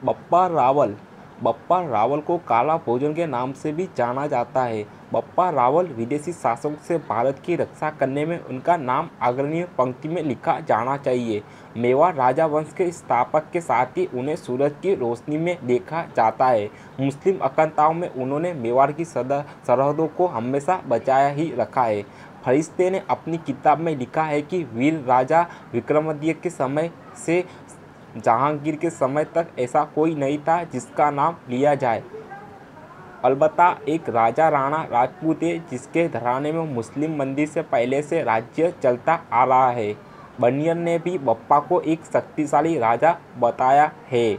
बप्पा रावल को काला भोजन के नाम से भी जाना जाता है। बप्पा रावल विदेशी शासकों से भारत की रक्षा करने में उनका नाम अग्रणी पंक्ति में लिखा जाना चाहिए। मेवाड़ राजवंश के स्थापक के साथ ही उन्हें सूरज की रोशनी में देखा जाता है। मुस्लिम अखंडताओं में उन्होंने मेवाड़ की सरहदों को हमेशा बचाया ही रखा है। फरिश्ते ने अपनी किताब में लिखा है कि वीर राजा विक्रमादित्य के समय से जहांगीर के समय तक ऐसा कोई नहीं था जिसका नाम लिया जाए। अलबत्ता एक राजा राणा राजपूत है जिसके घराने में मुस्लिम मंदिर से पहले से राज्य चलता आ रहा है। बनियर ने भी बप्पा को एक शक्तिशाली राजा बताया है।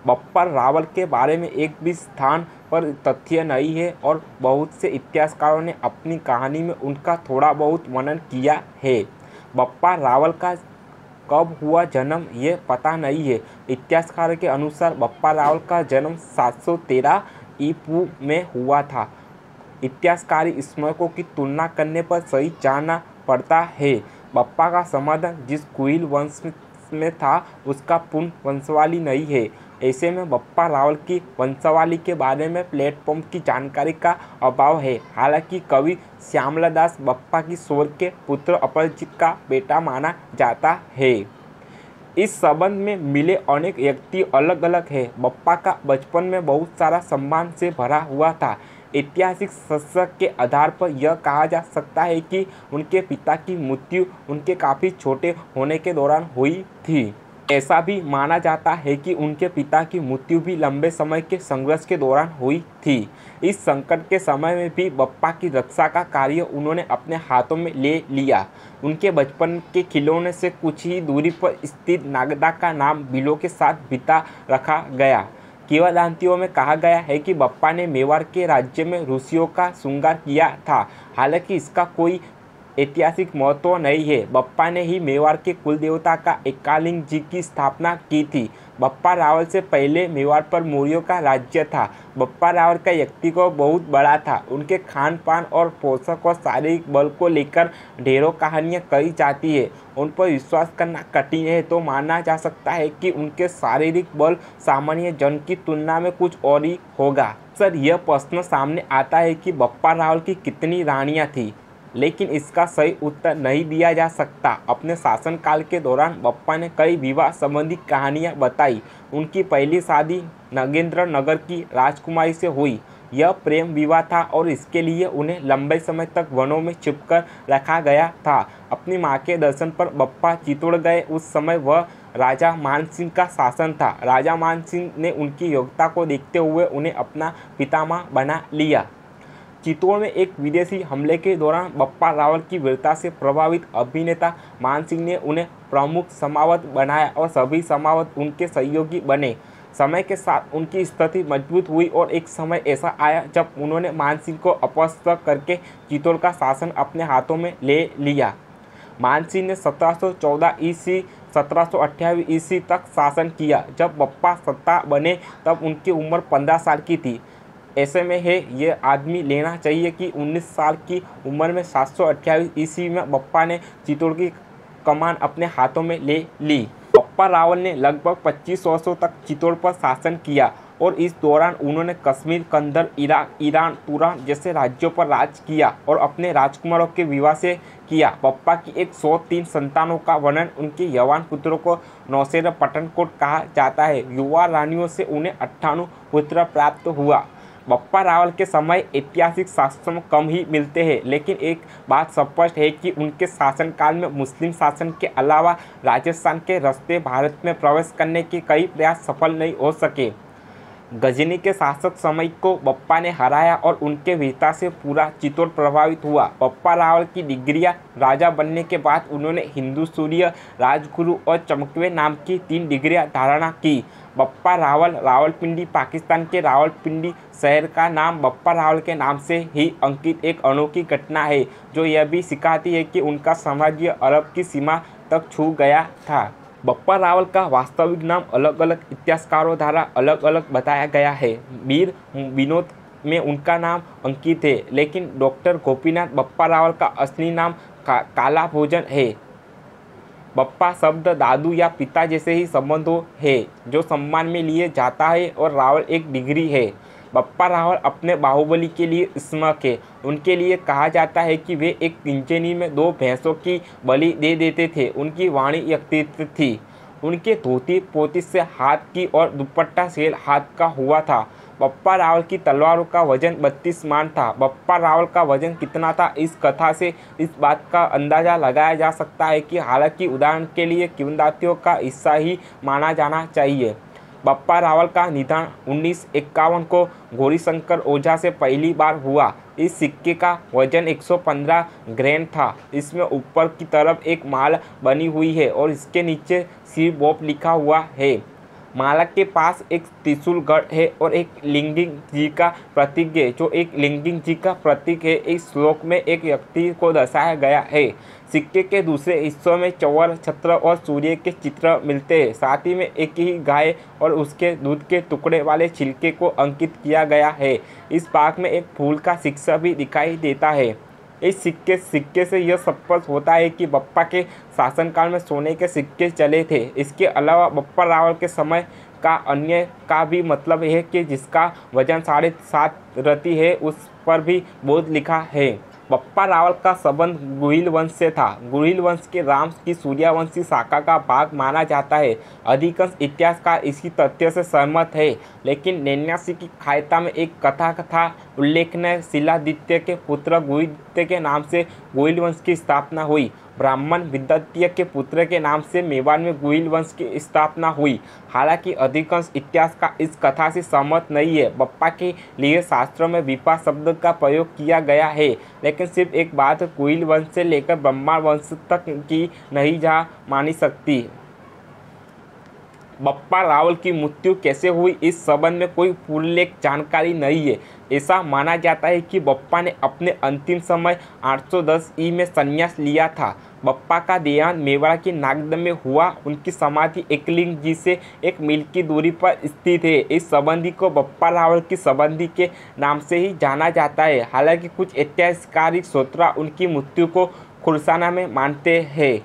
बप्पा रावल के बारे में एक भी स्थान पर तथ्य नहीं है और बहुत से इतिहासकारों ने अपनी कहानी में उनका थोड़ा बहुत वर्णन किया है। बप्पा रावल का कब हुआ जन्म ये पता नहीं है। इतिहासकार के अनुसार बप्पा रावल का जन्म 713 ईपू में हुआ था। इतिहासकारी स्मारकों की तुलना करने पर सही जानना पड़ता है। बप्पा का समाधान जिस कुइल वंश में था उसका पूर्ण वंशावली नहीं है। ऐसे में बप्पा रावल की वंशावली के बारे में प्लेटफॉर्म की जानकारी का अभाव है। हालांकि कवि श्यामलादास बप्पा की सोर के पुत्र अपरजित का बेटा माना जाता है। इस संबंध में मिले अनेक व्यक्ति अलग अलग हैं। बप्पा का बचपन में बहुत सारा सम्मान से भरा हुआ था। ऐतिहासिक तथ्य के आधार पर यह कहा जा सकता है कि उनके पिता की मृत्यु उनके काफ़ी छोटे होने के दौरान हुई थी। ऐसा भी माना जाता है कि उनके पिता की मृत्यु भी लंबे समय के संघर्ष के दौरान हुई थी। इस संकट के समय में भी बप्पा की रक्षा का कार्य उन्होंने अपने हाथों में ले लिया। उनके बचपन के खिलौने से कुछ ही दूरी पर स्थित नागदा का नाम बिलों के साथ बिता रखा गया। किंवदंतियों में कहा गया है कि बप्पा ने मेवाड़ के राज्य में ऋषियों का श्रृंगार किया था। हालांकि इसका कोई ऐतिहासिक महत्व नहीं है। बप्पा ने ही मेवाड़ के कुल देवता का एकलिंग जी की स्थापना की थी। बप्पा रावल से पहले मेवाड़ पर मौर्यों का राज्य था। बप्पा रावल का व्यक्तित्व बहुत बड़ा था। उनके खान पान और पोषक और शारीरिक बल को लेकर ढेरों कहानियां कही जाती है। उन पर विश्वास करना कठिन है तो माना जा सकता है कि उनके शारीरिक बल सामान्य जन की तुलना में कुछ और ही होगा। सर, यह प्रश्न सामने आता है कि बप्पा रावल की कितनी रानियां थी, लेकिन इसका सही उत्तर नहीं दिया जा सकता। अपने शासनकाल के दौरान बप्पा ने कई विवाह संबंधी कहानियां बताई। उनकी पहली शादी नगेंद्र नगर की राजकुमारी से हुई। यह प्रेम विवाह था और इसके लिए उन्हें लंबे समय तक वनों में छिपकर रखा गया था। अपनी मां के दर्शन पर बप्पा चित्तौड़ गए। उस समय वह राजा मानसिंह का शासन था। राजा मानसिंह ने उनकी योग्यता को देखते हुए उन्हें अपना पितामह बना लिया। चित्तौड़ में एक विदेशी हमले के दौरान बप्पा रावल की वीरता से प्रभावित अभिनेता मानसिंह ने उन्हें प्रमुख समावत बनाया और सभी समावत उनके सहयोगी बने। समय के साथ उनकी स्थिति मजबूत हुई और एक समय ऐसा आया जब उन्होंने मानसिंह को अपरास्त करके चित्तौड़ का शासन अपने हाथों में ले लिया। मानसिंह ने 1714 ईस्वी 1728 ईस्वी तक शासन किया। जब बप्पा सत्ता बने तब उनकी उम्र 15 साल की थी। ऐसे में है ये आदमी लेना चाहिए कि 19 साल की उम्र में 728 ईस्वी में बप्पा ने चित्तौड़ की कमान अपने हाथों में ले ली। बप्पा रावल ने लगभग 25 वर्षों तक चित्तौड़ पर शासन किया और इस दौरान उन्होंने कश्मीर, कंदर, इराक, ईरान, तुरान जैसे राज्यों पर राज किया और अपने राजकुमारों के विवाह से किया। बप्पा की 103 संतानों का वर्णन उनके यवान पुत्रों को नौशेरा पठानकोट कहा जाता है। युवा रानियों से उन्हें 98 पुत्र प्राप्त हुआ। बप्पा रावल के समय ऐतिहासिक शास्त्रों में कम ही मिलते हैं, लेकिन एक बात स्पष्ट है कि उनके शासनकाल में मुस्लिम शासन के अलावा राजस्थान के रास्ते भारत में प्रवेश करने के कई प्रयास सफल नहीं हो सके। गजनी के शासक समय को बप्पा ने हराया और उनके वीरता से पूरा चित्तौड़ प्रभावित हुआ। बप्पा रावल की डिग्रियां राजा बनने के बाद उन्होंने हिंदू सूर्य, राजगुरु और चमकवे नाम की 3 डिग्रियां धारण की। बप्पा रावल रावलपिंडी पाकिस्तान के रावलपिंडी शहर का नाम बप्पा रावल के नाम से ही अंकित एक अनोखी घटना है जो यह भी सिखाती है कि उनका साम्राज्य अरब की सीमा तक छू गया था। बप्पा रावल का वास्तविक नाम अलग अलग इतिहासकारों द्वारा अलग अलग बताया गया है। वीर विनोद में उनका नाम अंकित है, लेकिन डॉक्टर गोपीनाथ बप्पा रावल का असली नाम काला भोजन है। बप्पा शब्द दादू या पिता जैसे ही संबंधों है जो सम्मान में लिए जाता है और रावल एक डिग्री है। बप्पा रावल अपने बाहुबली के लिए स्मक है। उनके लिए कहा जाता है कि वे एक किंचनी में 2 भैंसों की बलि दे देते थे। उनकी वाणी व्यक्तित्व थी। उनके धोती पोती से हाथ की और दुपट्टा सेल हाथ का हुआ था। बप्पा रावल की तलवारों का वजन 32 मान था। बप्पा रावल का वजन कितना था, इस कथा से इस बात का अंदाज़ा लगाया जा सकता है कि हालांकि उदाहरण के लिए किंवदंतियों का हिस्सा ही माना जाना चाहिए। बप्पा रावल का निधन 1951 को गौरीशंकर ओझा से पहली बार हुआ। इस सिक्के का वजन 115 ग्राम था। इसमें ऊपर की तरफ एक माला बनी हुई है और इसके नीचे श्री बोप लिखा हुआ है। माला के पास एक त्रिशूल गढ़ है और एक लिंगिंग जी का प्रतीक है जो एक लिंगिंग जी का प्रतीक है। इस श्लोक में एक व्यक्ति को दर्शाया गया है। सिक्के के दूसरे हिस्सों में चौवर छत्र और सूर्य के चित्र मिलते हैं। साथ ही में एक ही गाय और उसके दूध के टुकड़े वाले छिलके को अंकित किया गया है। इस भाग में एक फूल का शिक्षा भी दिखाई देता है। इस सिक्के से यह स्पष्ट होता है कि बप्पा के शासनकाल में सोने के सिक्के चले थे। इसके अलावा बप्पा रावल के समय का अन्य का भी मतलब है कि जिसका वजन 7.5 रति है उस पर भी बोध लिखा है। बप्पा रावल का संबंध गुहिल वंश से था। गुहिल वंश के राम की सूर्यवंशी शाखा का भाग माना जाता है। अधिकांश इतिहासकार इसी तथ्य से सहमत है, लेकिन 89 की खायता में एक कथा उल्लेखनीय शिलादित्य के पुत्र गुहिदित्य के नाम से गुहिल वंश की स्थापना हुई। ब्राह्मण विदत्य के पुत्र के नाम से मेवाड़ में गुहिल वंश की स्थापना हुई। हालांकि अधिकांश इतिहासकार इस कथा से सहमत नहीं है। बप्पा के लिए शास्त्रों में विपा शब्द का प्रयोग किया गया है, लेकिन सिर्फ एक बात गुहिल वंश से लेकर ब्रह्मा वंश तक की नहीं जा मानी सकती। बप्पा रावल की मृत्यु कैसे हुई, इस संबंध में कोई उल्लेख जानकारी नहीं है। ऐसा माना जाता है कि बप्पा ने अपने अंतिम समय 810 ई में संन्यास लिया था। बप्पा का देहांत मेवाड़ की नागदम में हुआ। उनकी समाधि एकलिंग जी से 1 मील की दूरी पर स्थित है। इस संबंधी को बप्पा रावल की संबंधी के नाम से ही जाना जाता है। हालांकि कुछ ऐतिहासिक स्रोत उनकी मृत्यु को खुरसाना में मानते हैं।